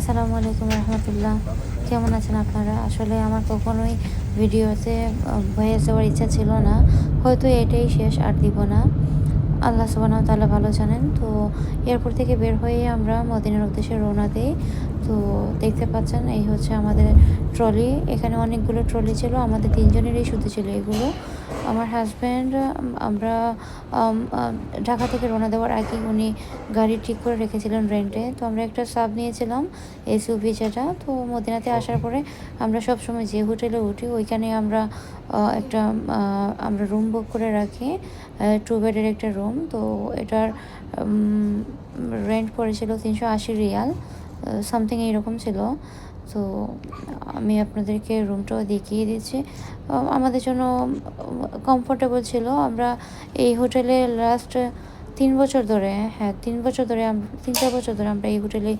আসসালামু আলাইকুম রহমতুল্লাহ। কেমন আছেন আপনারা? আসলে আমার কখনোই ভিডিওতে ভয়েস দেওয়ার ইচ্ছা ছিল না। হয়তো এটাই শেষ, আর দিব না। আল্লাহ সুবহানাহু ওয়া তাআলা ভালো জানেন। তো এয়ারপোর্ট থেকে বের হয়ে আমরা মদিনার উদ্দেশ্যে রওনা দেই। তো দেখতে পাচ্ছেন এই হচ্ছে আমাদের ট্রলি। এখানে অনেকগুলো ট্রলি ছিল, আমাদের ৩ জনেরই শুধু ছিল এগুলো। আমার হাসব্যান্ড আমরা ঢাকা থেকে রওনা দেওয়ার আগে উনি গাড়ি ঠিক করে রেখেছিলেন রেন্টে। তো আমরা একটা সাব নিয়েছিলাম, এসইউভি যেটা। তো মদিনাতে আসার পরে আমরা সবসময় যে হোটেলে উঠি ওইখানে একটা আমরা রুম বুক করে রাখি, 2 বেডের একটা রুম। তো এটার রেন্ট পড়েছিল 380 রিয়াল, সামথিং এইরকম ছিল। তো আমি আপনাদেরকে রুমটাও দেখিয়ে দিচ্ছি। আমাদের জন্য কমফোর্টেবল ছিল। আমরা এই হোটেলে লাস্ট 3 বছর ধরে, হ্যাঁ 3 বছর ধরে 3-4 বছর ধরে আমরা এই হোটেলে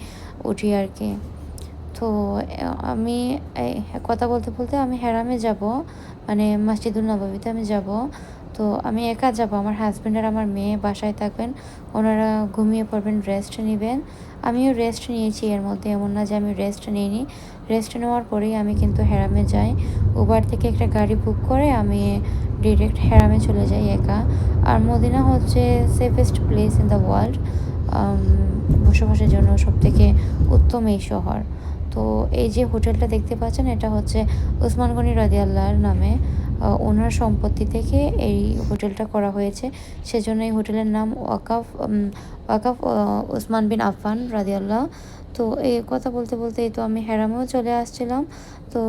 উঠি আর কি। তো আমি কথা বলতে বলতে আমি হেরামে যাব, মানে মসজিদুল নববীতে আমি যাব। তো আমি একা যাব, আমার হাজব্যান্ড আর আমার মেয়ে বাসায় থাকবেন। ওনারা ঘুমিয়ে পড়বেন, রেস্ট নেবেন। আমিও রেস্ট নিয়েছি এর মধ্যে, এমন না যে আমি রেস্ট নিইনি। রেস্ট নেওয়ার পরেই আমি কিন্তু হেরামে যাই। উবার থেকে একটা গাড়ি বুক করে আমি ডিরেক্ট হেরামে চলে যাই একা। আর মদিনা হচ্ছে safest place in the world, বসবাসের জন্য সবথেকে উত্তম এই শহর। তো এই যে হোটেলটা দেখতে পাচ্ছেন, এটা হচ্ছে ওসমান গনি রাদিয়াল্লাহর নামে, ওনার সম্পত্তি থেকে এই হোটেলটা করা হয়েছে। সেজন্য এই হোটেলের নাম ওয়াকাফ ওসমান বিন আফফান রাদিয়াল্লাহ। তো এই কথা বলতে বলতে এই তো আমি হেরামেও চলে আসছিলাম। তো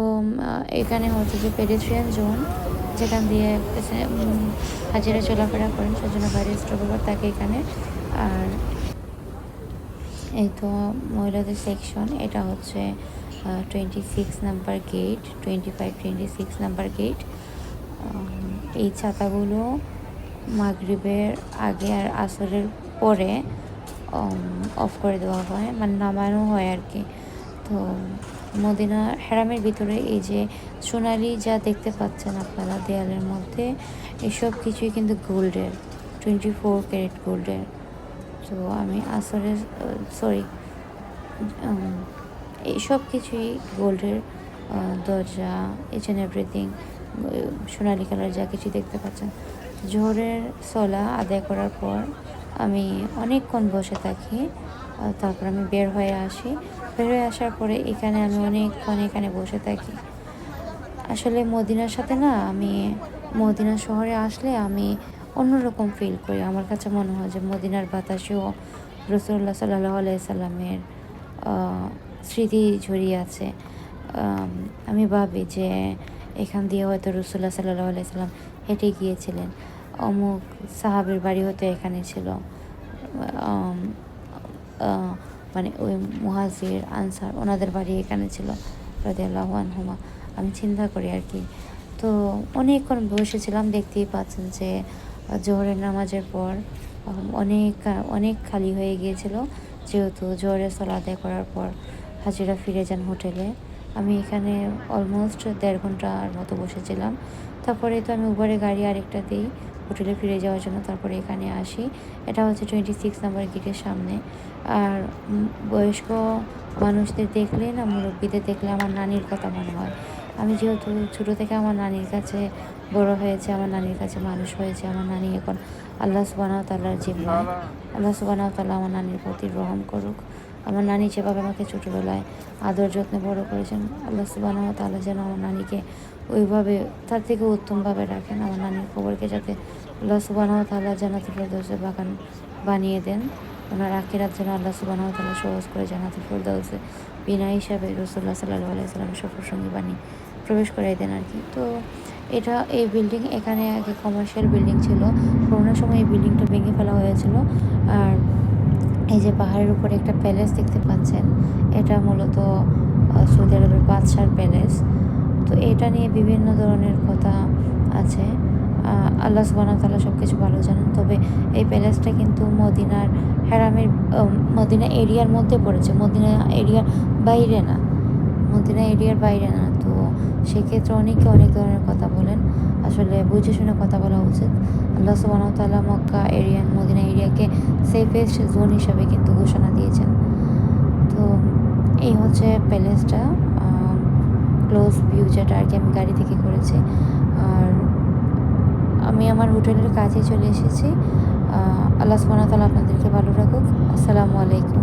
এখানে হচ্ছে যে পেডেস্ট্রিয়ান জোন, যেখান দিয়ে হাজিরা চলাফেরা করেন, সেজন্য গাড়ির স্টপওভার থাকে এখানে। আর এই তো মহিলাদের সেকশন, এটা হচ্ছে 26 নাম্বার গেট, 25-26 নাম্বার গেট। এই ছাতাগুলো মাগরিবের আগে আর আসরের পরে অফ করে দেওয়া হয়, মানে নামানো হয় আর কি। তো মদিনা হেরামের ভিতরে এই যে সোনালি যা দেখতে পাচ্ছেন আপনারা দেয়ালের মধ্যে, এসব কিছুই কিন্তু গোল্ডের, 24 ক্যারেট গোল্ডের। তো আমি আসরের এই সব কিছুই গোল্ডের, দরজা, ইচ অ্যান্ড এভরিথিং সোনালি কালার যা কিছু দেখতে পাচ্ছেন। জোহরের সলা আদায় করার পর আমি অনেকক্ষণ বসে থাকি, তারপর আমি বের হয়ে আসি। বের হয়ে আসার পরে এখানে আমি অনেকক্ষণ এখানে বসে থাকি। আসলে মদিনার সাথে না, আমি মদিনা শহরে আসলে আমি অন্যরকম ফিল করি। আমার কাছে মনে হয় যে মদিনার বাতাসেও রাসূলুল্লাহ সাল্লাল্লাহু আলাইহি সাল্লামের স্মৃতি জড়িয়ে আছে। আমি ভাবি যে এখান দিয়ে হয়তো রাসূলুল্লাহ সাল্লাল্লাহু আলাইহি সাল্লাম হেঁটে গিয়েছিলেন, অমুক সাহাবীর বাড়ি হয়তো এখানে ছিল। আম, মানে ওই মুহাজির আনসার ওনাদের বাড়ি এখানে ছিল রাদিয়াল্লাহু আনহুমা। আমি চিন্তা করি আর কি। তো অনেকক্ষণ বসেছিলাম, দেখতেই পাচ্ছেন যে জোহরের নামাজের পর অনেক অনেক খালি হয়ে গিয়েছিল, যেহেতু জোহরের সালাত আদায় করার পর হাজিরা ফিরে যান হোটেলে। আমি এখানে অলমোস্ট 1.5 ঘন্টার মতো বসেছিলাম। তারপরে তো আমি উবারে গাড়ি আরেকটা দিই হোটেলে ফিরে যাওয়ার জন্য, তারপরে এখানে আসি। এটা হচ্ছে 26 নাম্বার গেটের সামনে। আর বয়স্ক মানুষদের দেখলে না, মুরব্বীদের দেখলে আমার নানির কথা মনে হয়। আমি যেহেতু ছোটো থেকে আমার নানির কাছে বড় হয়েছে, আমার নানির কাছে মানুষ হয়েছে। আমার নানি এখন আল্লাহ সুবহানাহু ওয়া তাআলার জিম্মায়। আল্লাহ সুবহানাহু ওয়া তাআলা আমার নানির প্রতি রহম করুক। আমার নানি যেভাবে আমাকে ছোটোবেলায় আদর যত্নে বড় করেছেন, আল্লাহ সুবহানাহু ওয়া তাআলা যেন আমার নানিকে ওইভাবে, তার থেকে উত্তমভাবে রাখেন। আমার নানির কবরকে যাতে আল্লাহ সুবহানাহু ওয়া তাআলা জান্নাতুল ফেরদৌসের বাগান বানিয়ে দেন। ওনার আখিরাত যেন আল্লাহ সুবহানাহু ওয়া তাআলা সহজ করে জান্নাতুল ফেরদৌসে বিনা হিসাবে রাসূলুল্লাহ সাল্লাল্লাহু আলাইহি সাল্লামের সফরসঙ্গী বানিয়ে প্রবেশ করাই দেন আর কি। তো এই বিল্ডিং, এখানে আগে কমার্শিয়াল বিল্ডিং ছিল। করোনার সময় এই বিল্ডিংটা ভেঙে ফেলা হয়েছিল। আর এই যে পাহাড়ের উপরে একটা প্যালেস দেখতে পাচ্ছেন, এটা মূলত সৌদি আরবের বাদশার প্যালেস। তো এটা নিয়ে বিভিন্ন ধরনের কথা আছে। আল্লাহ সুবহানাহু ওয়া তাআলা সব কিছু ভালো জানেন। তবে এই প্যালেসটা কিন্তু মদিনার হেরামের মদিনা এরিয়ার মধ্যে পড়েছে, মদিনা এরিয়ার বাইরে না, মদিনা এরিয়ার বাইরে না। তো সেক্ষেত্রে অনেকে অনেক ধরনের কথা বলেন, আসলে বুঝে শুনে কথা বলা উচিত। আল্লাহ সুবহানাহু ওয়া তাআলা মক্কা এরিয়ান মদিনা এরিয়াকে সেফেস্ট জোন হিসাবে কিন্তু ঘোষণা দিয়েছেন। তো এই হচ্ছে প্যালেসটা, ক্লোজ ভিউ যেটা আর কি আমি গাড়ি থেকে করেছি। আর আমি আমার হোটেলের কাজে চলে এসেছি। আল্লাহ সুবহানাহু ওয়া তাআলা আপনাদেরকে ভালো রাখুক। আসসালামু আলাইকুম।